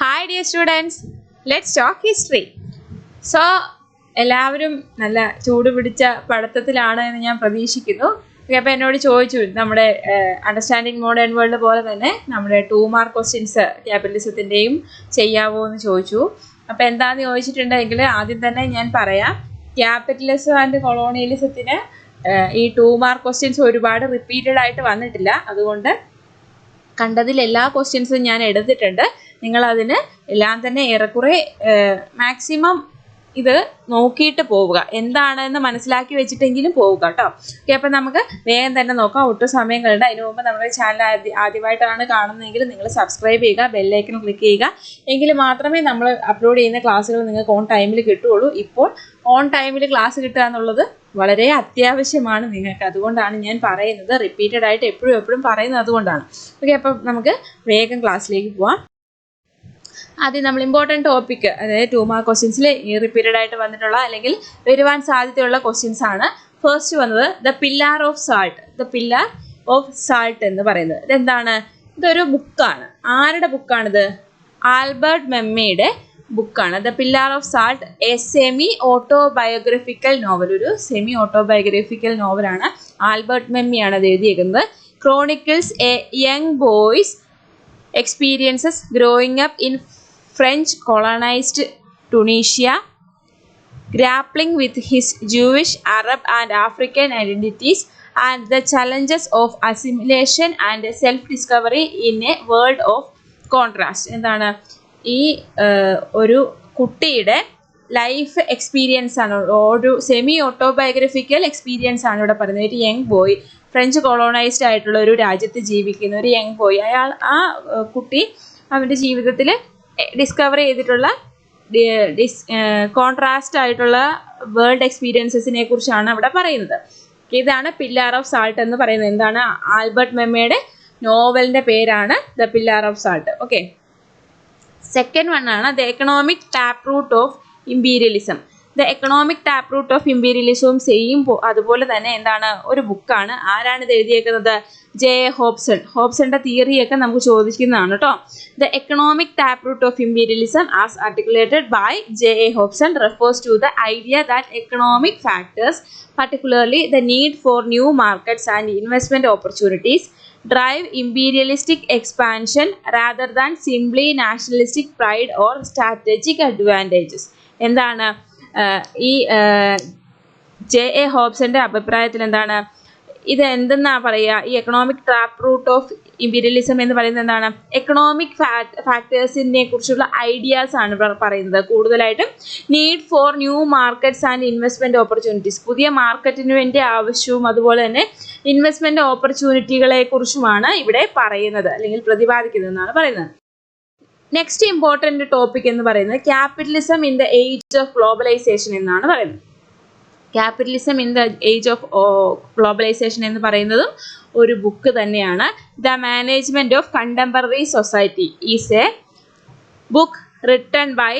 Hi dear students, let's talk history. So, എല്ലാവരും നല്ല ചൂട് പിടിച്ച പഠിത്തത്തിലാണ് എന്ന് ഞാൻ പ്രതീക്ഷിക്കുന്നു. അപ്പോൾ എന്നോട് ചോദിച്ചു നമ്മുടെ അണ്ടർസ്റ്റാൻഡിങ് മോഡേൺ വേൾഡ് പോലെ തന്നെ നമ്മുടെ 2 മാർക്ക് ക്വസ്റ്റ്യൻസ് ക്യാപിറ്റലിസത്തിൻ്റെയും ചെയ്യാവോ എന്ന് ചോദിച്ചു. അപ്പോൾ എന്താണെന്ന് ചോദിച്ചിട്ടുണ്ടെങ്കിൽ ആദ്യം തന്നെ ഞാൻ പറയാം, ക്യാപിറ്റലിസം ആൻഡ് കൊളോണിയലിസത്തിന് ഈ 2 മാർക്ക് ക്വസ്റ്റ്യൻസ് ഒരുപാട് റിപ്പീറ്റഡ് ആയിട്ട് വന്നിട്ടില്ല. അതുകൊണ്ട് കണ്ടതിൽ എല്ലാ ക്വസ്റ്റ്യൻസും ഞാൻ എടുത്തിട്ടുണ്ട്. നിങ്ങളതിന് എല്ലാം തന്നെ ഏറെക്കുറെ മാക്സിമം ഇത് നോക്കിയിട്ട് പോവുക, എന്താണെന്ന് മനസ്സിലാക്കി വെച്ചിട്ടെങ്കിലും പോവുക കേട്ടോ. ഓക്കെ, അപ്പം നമുക്ക് വേഗം തന്നെ നോക്കാം, ഒട്ടും സമയം കളയണ്ട. അതിന് മുമ്പ് നമ്മുടെ ചാനൽ ആദ്യമായിട്ടാണ് കാണുന്നതെങ്കിൽ നിങ്ങൾ സബ്സ്ക്രൈബ് ചെയ്യുക, ബെല്ലൈക്കൺ ക്ലിക്ക് ചെയ്യുക. എങ്കിൽ മാത്രമേ നമ്മൾ അപ്ലോഡ് ചെയ്യുന്ന ക്ലാസ്സുകൾ നിങ്ങൾക്ക് ഓൺ ടൈമിൽ കിട്ടുകയുള്ളൂ. ഇപ്പോൾ ഓൺ ടൈമിൽ ക്ലാസ് കിട്ടുക എന്നുള്ളത് വളരെ അത്യാവശ്യമാണ് നിങ്ങൾക്ക്. അതുകൊണ്ടാണ് ഞാൻ പറയുന്നത്, റിപ്പീറ്റഡ് ആയിട്ട് എപ്പോഴും പറയുന്നത് അതുകൊണ്ടാണ്. ഓക്കെ, അപ്പം നമുക്ക് വേഗം ക്ലാസ്സിലേക്ക് പോവാം. ആദ്യം നമ്മൾ ഇമ്പോർട്ടൻറ്റ് ടോപ്പിക്, അതായത് 2 മാർക്ക് ക്വസ്റ്റ്യൻസിൽ റിപ്പീറ്റഡ് ആയിട്ട് വന്നിട്ടുള്ള അല്ലെങ്കിൽ വരുവാൻ സാധ്യതയുള്ള ക്വസ്റ്റ്യൻസ് ആണ്. ഫസ്റ്റ് വന്നത് the pillar of salt. The pillar of salt എന്ന് പറയുന്നത് ഇതെന്താണ്? ഇതൊരു ബുക്കാണ്. ആരുടെ ബുക്കാണിത്? ആൽബർട്ട് മെമ്മയുടെ ബുക്കാണ്. The pillar of salt, a semi autobiographical novel. ഒരു സെമി ഓട്ടോബയോഗ്രഫിക്കൽ നോവലാണ്. ആൽബർട്ട് മെമ്മിയാണ് അത് എഴുതിയേക്കുന്നത്. Chronicles a young boys experiences growing up in French colonized Tunisia, grappling with his Jewish, Arab and African identities and the challenges of assimilation and self-discovery in a world of contrast. എന്താണ് ഈ ഒരു കുട്ടിയുടെ life experience ആണ്, ഒരു semi autobiographical experience ആണ് ഇവിടെ പറയുന്നത്. ഒരു യങ് ബോയ്, ഫ്രഞ്ച് കൊളോണൈസ്ഡ് ആയിട്ടുള്ള ഒരു രാജ്യത്ത് ജീവിക്കുന്ന ഒരു യങ് ബോയ്, ആ കുട്ടി അവൻ്റെ ജീവിതത്തിൽ ഡിസ്കവർ ചെയ്തിട്ടുള്ള കോൺട്രാസ്റ്റ് ആയിട്ടുള്ള വേൾഡ് എക്സ്പീരിയൻസസിനെ കുറിച്ചാണ് അവിടെ പറയുന്നത്. ഇതാണ് പില്ലർ ഓഫ് സാൾട്ട് എന്ന് പറയുന്നത്. എന്താണ്? ആൽബർട്ട് മെമ്മയുടെ നോവലിൻ്റെ പേരാണ് the pillar of salt. Okay, second one ആണ് the economic taproot of imperialism. The economic taproot of ഇമ്പീരിയലിസവും സെയിം അതുപോലെ തന്നെ എന്താണ്, ഒരു ബുക്കാണ്. ആരാണ് ഇത് എഴുതിയേക്കുന്നത്? J A Hobson. ഹോബ്സന്റെ തിയറിയൊക്കെ നമുക്ക് ചോദിക്കുന്നതാണ് കേട്ടോ. The economic taproot of imperialism as articulated by J A Hobson refers to the idea that economic factors, particularly the need for new markets and investment opportunities, drive imperialistic expansion rather than simply nationalistic pride or strategic advantages. എന്താണ് ഈ J A ഹോബ്സന്റെ അഭിപ്രായത്തിൽ എന്താണ് ഇത്? എന്തെന്നാ പറയുക? ഈ economic taproot of imperialism എന്ന് പറയുന്നത് എന്താണ്? എക്കണോമിക് ഫാക്ടേഴ്സിനെ കുറിച്ചുള്ള ഐഡിയാസ് ആണ് പറയുന്നത്. കൂടുതലായിട്ടും need for new markets and investment opportunities, പുതിയ മാർക്കറ്റിന് വേണ്ടി ആവശ്യവും അതുപോലെ തന്നെ ഇൻവെസ്റ്റ്മെന്റ് ഓപ്പർച്യൂണിറ്റികളെ കുറിച്ചുമാണ് ഇവിടെ പറയുന്നത് അല്ലെങ്കിൽ പ്രതിപാദിക്കുന്നതെന്നാണ് പറയുന്നത്. നെക്സ്റ്റ് ഇമ്പോർട്ടൻറ്റ് ടോപ്പിക് എന്ന് പറയുന്നത് capitalism in the age of globalisation എന്നാണ് പറയുന്നത്. Capitalism in the age of globalisation എന്ന് പറയുന്നതും ഒരു ബുക്ക് തന്നെയാണ്. The management of contemporary society is a book written by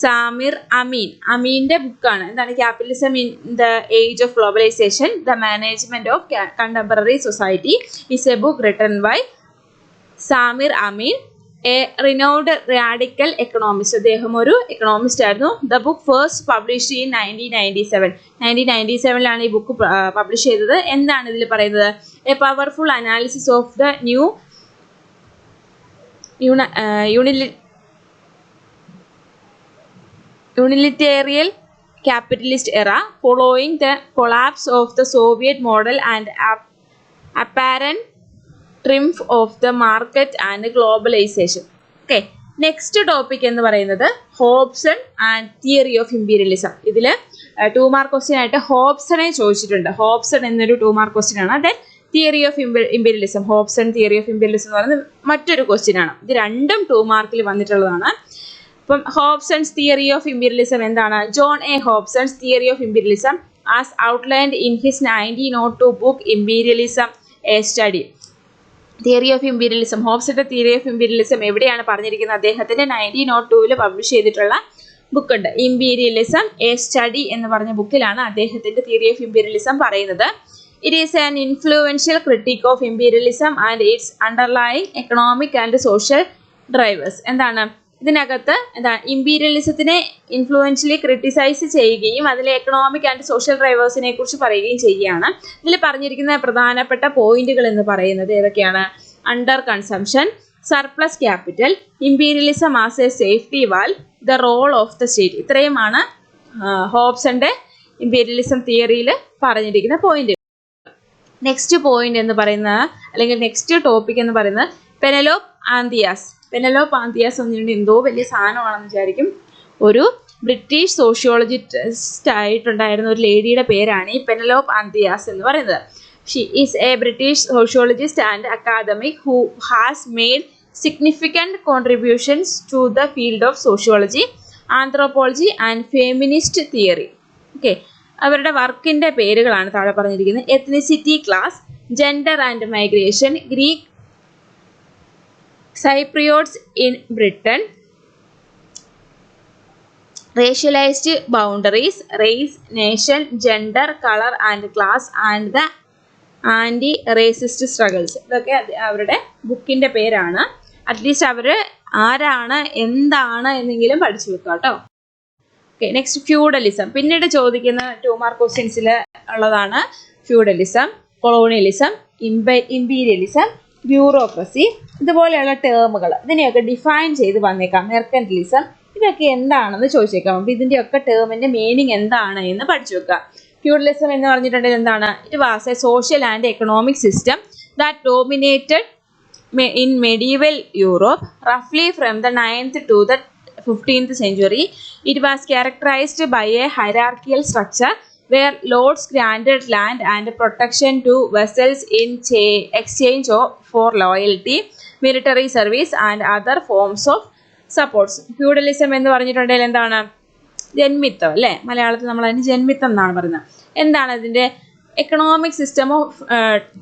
Samir Amin. അമീൻ്റെ ബുക്കാണ്. എന്താണ്? Capitalism in the age of globalisation, the management of contemporary society is a book written by Samir Amin, a renowned radical economist. അദ്ദേഹം ഒരു economist ആയിരുന്നു. The book first published in 1997. 1997 ഈ book publish ചെയ്തത്. എന്താണ് ഇതിൽ പറയുന്നത്? A powerful analysis of the utilitarian capitalist era following the collapse of the Soviet model and apparent triumph of the market and globalization. Okay, next topic എന്ന് പറയുന്നത് Hobson and theory of imperialism. ഇതിൽ 2 mark question ആയിട്ട് ഹോബ്സണെ ചോദിച്ചിട്ടുണ്ട്. Hobson എന്നൊരു 2 mark question ആണ്. Then theory of imperialism, Hobson theory of imperialism എന്ന് പറയുന്നത് മറ്റൊരു ക്വസ്റ്റ്യൻ ആണ്. ഇത് രണ്ടും 2 മാർക്കിൽ വന്നിട്ടുള്ളതാണ്. അപ്പം ഹോബ്സൺസ് തിയറി ഓഫ് ഇമ്പീരിയലിസം എന്താണ്? John A Hobson's theory of imperialism as outlined in his 1902 book imperialism a study. Theory of imperialism, ഹോബ്സന്റെ തിയറി ഓഫ് ഇമ്പീരിയലിസം എവിടെയാണ് പറഞ്ഞിരിക്കുന്നത്? അദ്ദേഹത്തിന്റെ 1902 പബ്ലിഷ് ചെയ്തിട്ടുള്ള ബുക്കുണ്ട്, ഇമ്പീരിയലിസം എ സ്റ്റഡി എന്ന് പറഞ്ഞ ബുക്കിലാണ് അദ്ദേഹത്തിന്റെ തിയറി ഓഫ് ഇമ്പീരിയലിസം പറയുന്നത്. It is an influential critique of imperialism and its underlying economic and social drivers. എന്താണ് ഇതിനകത്ത് എന്താ ഇമ്പീരിയലിസത്തിനെ ഇൻഫ്ലുവൻഷ്യലി ക്രിട്ടിസൈസ് ചെയ്യുകയും അതിലെ എക്കണോമിക് ആൻഡ് സോഷ്യൽ ഡ്രൈവേഴ്സിനെ കുറിച്ച് പറയുകയും ചെയ്യുകയാണ്. ഇതിൽ പറഞ്ഞിരിക്കുന്ന പ്രധാനപ്പെട്ട പോയിന്റുകൾ എന്ന് പറയുന്നത് ഏതൊക്കെയാണ്? Under consumption, surplus capital, imperialism as a safety valve, the role of the state. ഇത്രയുമാണ് ഹോബ്സന്റെ ഇമ്പീരിയലിസം തിയറിയിൽ പറഞ്ഞിരിക്കുന്ന പോയിന്റ്. നെക്സ്റ്റ് പോയിന്റ് എന്ന് പറയുന്നത് അല്ലെങ്കിൽ നെക്സ്റ്റ് ടോപ്പിക് എന്ന് പറയുന്നത് പെനലോപ്പ് ആന്തിയാസ്. പെനലോപ്പ് ആന്തിയാസ് എന്ന് പറഞ്ഞിട്ടുണ്ടെങ്കിൽ എന്തോ വലിയ സാധനമാണെന്ന് വിചാരിക്കും. ഒരു ബ്രിട്ടീഷ് സോഷ്യോളജിസ്റ്റ് ആയിട്ടുണ്ടായിരുന്ന ഒരു ലേഡിയുടെ പേരാണ് ഈ പെനലോപ്പ് ആന്തിയാസ് എന്ന് പറയുന്നത്. She is a British sociologist and academic who has made significant contributions to the field of sociology, anthropology and feminist theory. Okay, അവരുടെ വർക്കിൻ്റെ പേരുകളാണ് താഴെ പറഞ്ഞിരിക്കുന്നത്. Ethnicity, class, gender and migration, Greek Cypriots in Britain, racialised boundaries, race, nation, gender, colour and class and the anti racist struggles. ഇതൊക്കെ അവരുടെ ബുക്കിൻ്റെ പേരാണ്. At least അവർ ആരാണ് എന്താണ് എന്നെങ്കിലും പഠിച്ചു വെക്കുക കേട്ടോ. Okay, next feudalism. പിന്നീട് ചോദിക്കുന്ന 2 മാർക്ക് ക്വസ്റ്റ്യൻസിൽ ഉള്ളതാണ് ഫ്യൂഡലിസം, കൊളോണിയലിസം, ഇമ്പീരിയലിസം, ബ്യൂറോക്രസി. ഇതുപോലെയുള്ള ടേമുകൾ ഇതിനെയൊക്കെ ഡിഫൈൻ ചെയ്ത് വന്നേക്കാം. മെർക്കന്റിലിസം, ഇതൊക്കെ എന്താണെന്ന് ചോദിച്ചേക്കാം. അപ്പോൾ ഇതിൻ്റെയൊക്കെ ടേമിൻ്റെ മീനിങ് എന്താണ് എന്ന് പഠിച്ചു വെക്കുക. ഫ്യൂഡലിസം എന്ന് പറഞ്ഞിട്ടുണ്ടെങ്കിൽ എന്താണ്? It was A social and economic system that dominated in medieval Europe roughly from the 9th to the 15th century. It was characterized by a hierarchical structure where lords granted land and protection to vassals in exchange for loyalty, military service and other forms of supports. Feudalism എന്ന് പറഞ്ഞിട്ടുണ്ടെങ്കിൽ എന്താണ്? ജന്മിത്തം അല്ലേ? മലയാളത്തിൽ നമ്മൾ അതിന് ജന്മിത്തം എന്നാണ് പറയുന്നത്. എന്താണ് ഇതിൻ്റെ? എക്കണോമിക് സിസ്റ്റം ഓഫ്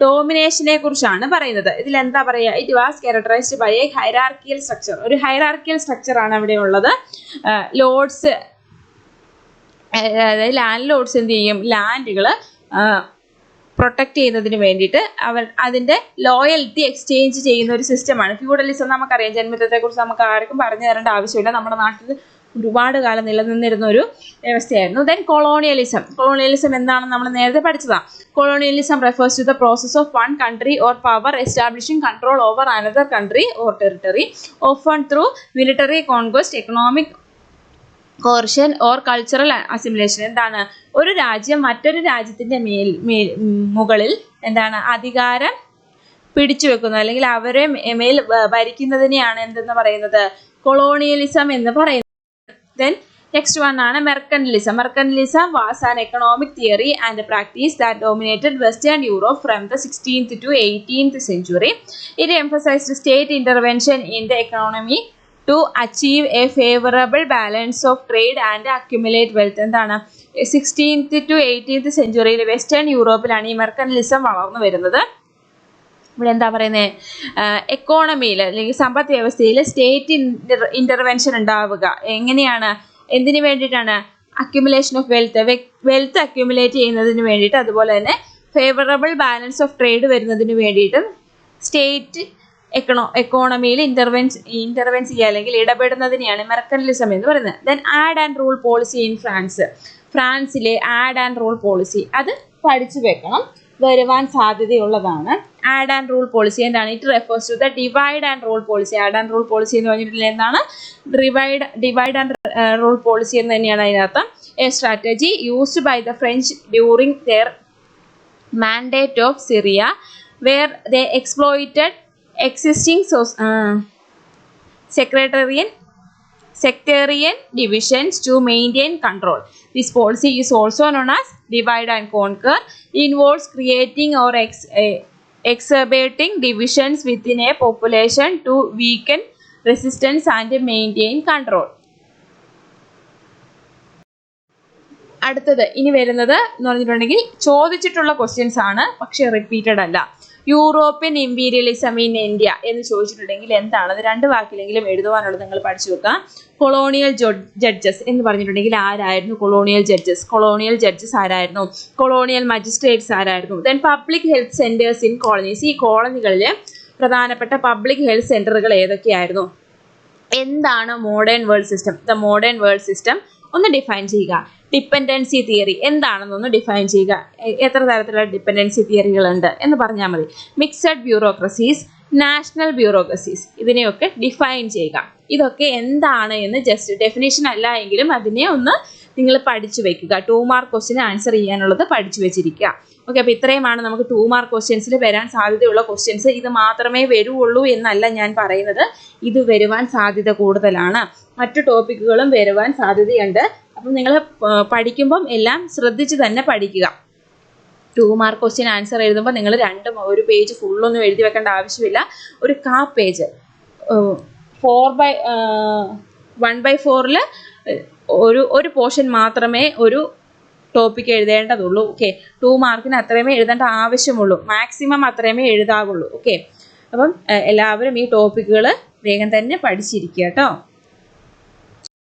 ഡോമിനേഷനെ കുറിച്ചാണ് പറയുന്നത്. ഇതിൽ എന്താ പറയുക? It was characterised by a hierarchical structure. ഒരു ഹൈറാർക്കിയൽ സ്ട്രക്ചറാണ് അവിടെ ഉള്ളത്. ലോഡ്സ്, അതായത് ലാൻഡ് ലോഡ്സ് എന്ത് ചെയ്യും? ലാൻഡുകൾ പ്രൊട്ടക്റ്റ് ചെയ്യുന്നതിന് വേണ്ടിയിട്ട് അവർ അതിൻ്റെ ലോയൽറ്റി എക്സ്ചേഞ്ച് ചെയ്യുന്ന ഒരു സിസ്റ്റമാണ് ഫ്യൂഡലിസം. നമുക്കറിയാം, ജന്മിത്തത്തെക്കുറിച്ച് നമുക്ക് ആർക്കും പറഞ്ഞു തരേണ്ട ആവശ്യമില്ല. നമ്മുടെ നാട്ടിൽ ഒരുപാട് കാലം നിലനിന്നിരുന്ന ഒരു വ്യവസ്ഥയായിരുന്നു. Then colonialism. കൊളോണിയലിസം എന്താണെന്ന് നമ്മൾ നേരത്തെ പഠിച്ചതാണ്. Colonialism refers to the process of one country or power establishing control over another country or territory, often through military conquest, economic coercion or cultural assimilation. എന്താണ്? ഒരു രാജ്യം മറ്റൊരു രാജ്യത്തിൻ്റെ മുകളിൽ എന്താണ് അധികാരം പിടിച്ചു വെക്കുന്നത് അല്ലെങ്കിൽ അവരെ മേൽ ഭരിക്കുന്നതിനെയാണ് എന്തെന്ന് പറയുന്നത്? കൊളോണിയലിസം എന്ന് പറയുന്നത്. Then next one ആണ് മെർക്കന്റിലിസം. മെർക്കന്റിലിസം was an economic theory and practice that dominated Western Europe from the 16th to 18th century. It emphasized state intervention in the economy to achieve a favorable balance of trade and accumulate wealth. എന്താണ്? 16th to 18th centuryയിൽ western യൂറോപ്പിലാണ് ഈ മെർക്കന്റിലിസം വളർന്നു വരുന്നത്. ഇവിടെ എന്താ പറയുന്നത്? എക്കോണമിയിൽ അല്ലെങ്കിൽ സമ്പദ് വ്യവസ്ഥയിൽ സ്റ്റേറ്റ് ഇൻ്റർവെൻഷൻ ഉണ്ടാവുക. എങ്ങനെയാണ്? എന്തിനു വേണ്ടിയിട്ടാണ്? അക്യുമുലേഷൻ ഓഫ് വെൽത്ത് അക്യുമുലേറ്റ് ചെയ്യുന്നതിന് വേണ്ടിയിട്ട്, അതുപോലെ തന്നെ ഫേവറബിൾ ബാലൻസ് ഓഫ് ട്രേഡ് വരുന്നതിന് വേണ്ടിയിട്ടും സ്റ്റേറ്റ് എക്കോണമിയിൽ ഇൻ്റർവെൻസ് ചെയ്യുക അല്ലെങ്കിൽ ഇടപെടുന്നതിനെയാണ് മെർക്കന്റിലിസം എന്ന് പറയുന്നത്. Then add and rule policy in France. ഫ്രാൻസിലെ ആഡ് ആൻഡ് റൂൾ പോളിസി അത് പഠിച്ചു വെക്കണം, വരുവാൻ സാധ്യതയുള്ളതാണ്. ആഡ് ആൻഡ് റൂൾ പോളിസി എന്താണ്? It refers to the divide and rule policy. Add and rule policy എന്ന് പറഞ്ഞിട്ടുണ്ടെങ്കിൽ എന്താണ്? ഡിവൈഡ് ആൻഡ് റൂൾ പോളിസി എന്ന് തന്നെയാണ് അതിനർത്ഥം. A strategy used by the French during their mandate of Syria where they exploited existing sectarian divisions to maintain control. This policy is also known as divide and conquer. It involves creating or exacerbating divisions within a population to weaken resistance and maintain control. അടുത്തത് ഇനി വരുന്നത് എന്ന് പറഞ്ഞിട്ടുണ്ടെങ്കിൽ ചോദിച്ചിട്ടുള്ള questions ആണ്, പക്ഷെ repeated അല്ല. European imperialism in India എന്ന് ചോദിച്ചിട്ടുണ്ടെങ്കിൽ എന്താണ്? അത് 2 വാക്കിലെങ്കിലും എഴുതുവാനുള്ളത് നിങ്ങൾ പഠിച്ചു വെക്കുക. കൊളോണിയൽ ജഡ്ജസ് എന്ന് പറഞ്ഞിട്ടുണ്ടെങ്കിൽ ആരായിരുന്നു കൊളോണിയൽ ജഡ്ജസ്? കൊളോണിയൽ ജഡ്ജസ് ആരായിരുന്നു? കൊളോണിയൽ മജിസ്ട്രേറ്റ്സ് ആരായിരുന്നു? Then public health centres in colonies. ഈ കോളനികളിലെ പ്രധാനപ്പെട്ട പബ്ലിക് ഹെൽത്ത് സെന്ററുകൾ ഏതൊക്കെയായിരുന്നു? എന്താണ് modern world system? The modern world system ഒന്ന് ഡിഫൈൻ ചെയ്യുക. ഡിപ്പെൻഡൻസി തിയറി എന്താണെന്നൊന്ന് ഡിഫൈൻ ചെയ്യുക. എത്ര തരത്തിലുള്ള ഡിപ്പെൻഡൻസി തിയറികളുണ്ട് എന്ന് പറഞ്ഞാൽ മതി. മിക്സഡ് ബ്യൂറോക്രസീസ്, നാഷണൽ ബ്യൂറോക്രസീസ്, ഇതിനെയൊക്കെ ഡിഫൈൻ ചെയ്യുക. ഇതൊക്കെ എന്താണ് എന്ന് ജസ്റ്റ് ഡെഫിനേഷൻ അല്ല എങ്കിലും അതിനെ ഒന്ന് നിങ്ങൾ പഠിച്ചു വെക്കുക. 2 മാർക്ക് ക്വസ്റ്റ്യൻ ആൻസർ ചെയ്യാനുള്ളത് പഠിച്ചു വെച്ചിരിക്കുക. ഓക്കെ, അപ്പോൾ ഇത്രയുമാണ് നമുക്ക് 2 മാർക്ക് ക്വസ്റ്റ്യൻസിൽ വരാൻ സാധ്യതയുള്ള ക്വസ്റ്റ്യൻസ്. ഇത് മാത്രമേ വരുള്ളൂ എന്നല്ല ഞാൻ പറയുന്നത്, ഇത് വരുവാൻ സാധ്യത കൂടുതലാണ്. മറ്റു ടോപ്പിക്കുകളും വരുവാൻ സാധ്യതയുണ്ട്. അപ്പം നിങ്ങൾ പഠിക്കുമ്പം എല്ലാം ശ്രദ്ധിച്ച് തന്നെ പഠിക്കുക. 2 മാർക്ക് ക്വസ്റ്റ്യൻ ആൻസർ എഴുതുമ്പോൾ നിങ്ങൾ ഒരു പേജ് ഫുള്ളൊന്നും എഴുതി വെക്കേണ്ട ആവശ്യമില്ല. ഒരു 1/2 പേജ് 1/4 ഒരു പോർഷൻ മാത്രമേ ഒരു ടോപ്പിക്ക് എഴുതേണ്ടതുള്ളൂ. ഓക്കെ, 2 മാർക്കിന് അത്രയുമേ എഴുതേണ്ട ആവശ്യമുള്ളൂ. മാക്സിമം അത്രയുമേ എഴുതാവുള്ളൂ. ഓക്കെ, അപ്പം എല്ലാവരും ഈ ടോപ്പിക്കുകൾ വേഗം തന്നെ പഠിച്ചിരിക്കുക കേട്ടോ.